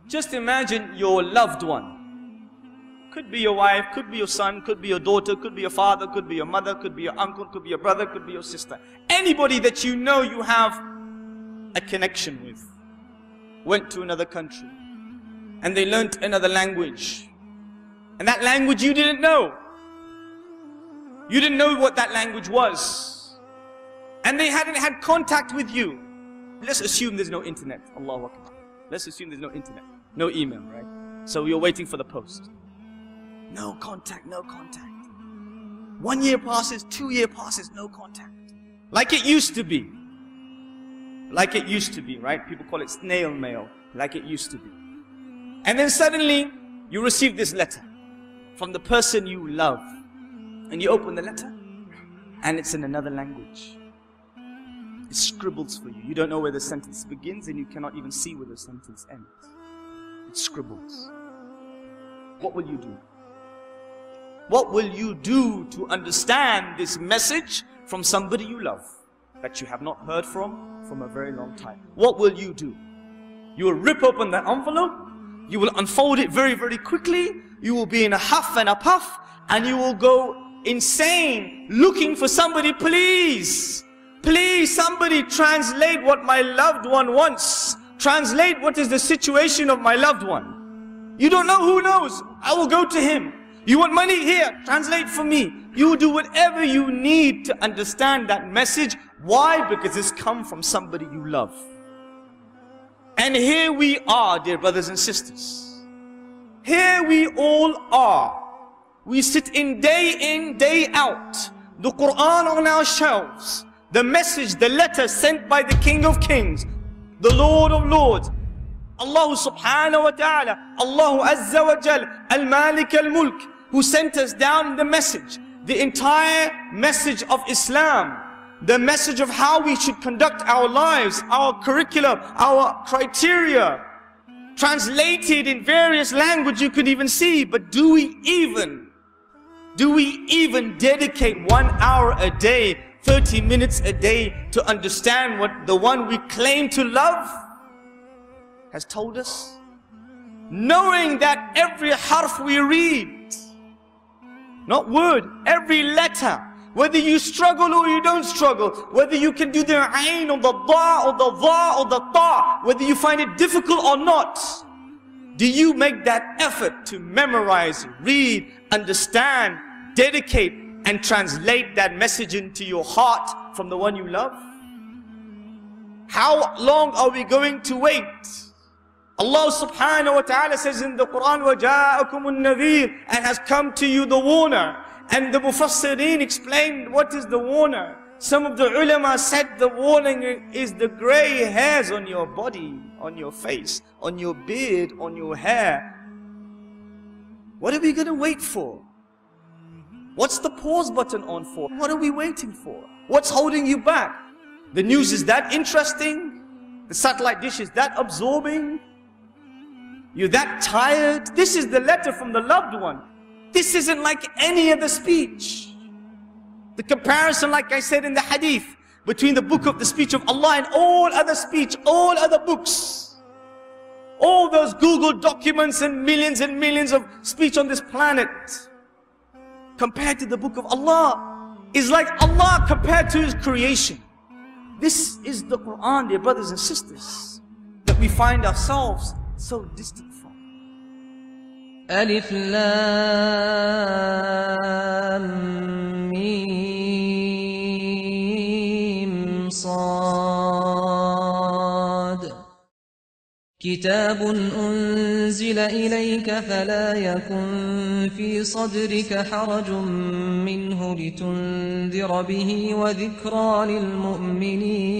Just imagine your loved one. Could be your wife, could be your son, could be your daughter, could be your father, could be your mother, could be your uncle, could be your brother, could be your sister. Anybody that you know you have a connection with went to another country and they learnt another language. And that language you didn't know. You didn't know what that language was. And they hadn't had contact with you. Let's assume there's no internet. Allahu Akbar. Let's assume there's no internet, no email, right? So you're waiting for the post. No contact, no contact. 1 year passes, 2 years passes, no contact. Like it used to be. Like it used to be, right? People call it snail mail. Like it used to be. And then suddenly, you receive this letter from the person you love. And you open the letter, and it's in another language. It scribbles for you. You don't know where the sentence begins, and you cannot even see where the sentence ends. It scribbles. What will you do? What will you do to understand this message from somebody you love, that you have not heard from a very long time? What will you do? You will rip open the envelope, you will unfold it very, very quickly, you will be in a huff and a puff, and you will go insane looking for somebody. Please, please, somebody translate what my loved one wants. Translate what is the situation of my loved one. You don't know, who knows? I will go to him. You want money? Here, translate for me. You will do whatever you need to understand that message. Why? Because it's come from somebody you love. And here we are, dear brothers and sisters. Here we all are. We sit in, day out. The Quran on our shelves. The message, the letter sent by the King of Kings, the Lord of Lords, Allah subhanahu wa ta'ala, Allah azza wa jal, al-Malik al-Mulk, who sent us down the message, the entire message of Islam, the message of how we should conduct our lives, our curriculum, our criteria, translated in various languages you could even see. But do we even dedicate 1 hour a day, 30 minutes a day to understand what the one we claim to love has told us? Knowing that every harf we read, not word, every letter, whether you struggle or you don't struggle, whether you can do the ayn or the da or the dha or the ta, whether you find it difficult or not, do you make that effort to memorize, read, understand, dedicate and translate that message into your heart from the one you love? How long are we going to wait? Allah subhanahu wa ta'ala says in the Quran, وَجَاءَكُمُ النَّذِيرُ, and has come to you the warner. And the Mufassirin explained what is the warner. Some of the ulama said the warning is the grey hairs on your body, on your face, on your beard, on your hair. What are we going to wait for? What's the pause button on for? What are we waiting for? What's holding you back? The news is that interesting? The satellite dish is that absorbing? You're that tired? This is the letter from the loved one. This isn't like any other speech. The comparison, like I said in the hadith, between the book of the speech of Allah and all other speech, all other books, all those Google documents and millions of speech on this planet, compared to the book of Allah, is like Allah compared to His creation. This is the Quran, dear brothers and sisters, that we find ourselves so distant from. Alif Lam Mim Sad كتاب أنزل إليك فلا يكن في صدرك حرج منه لتنذر به وذكرى للمؤمنين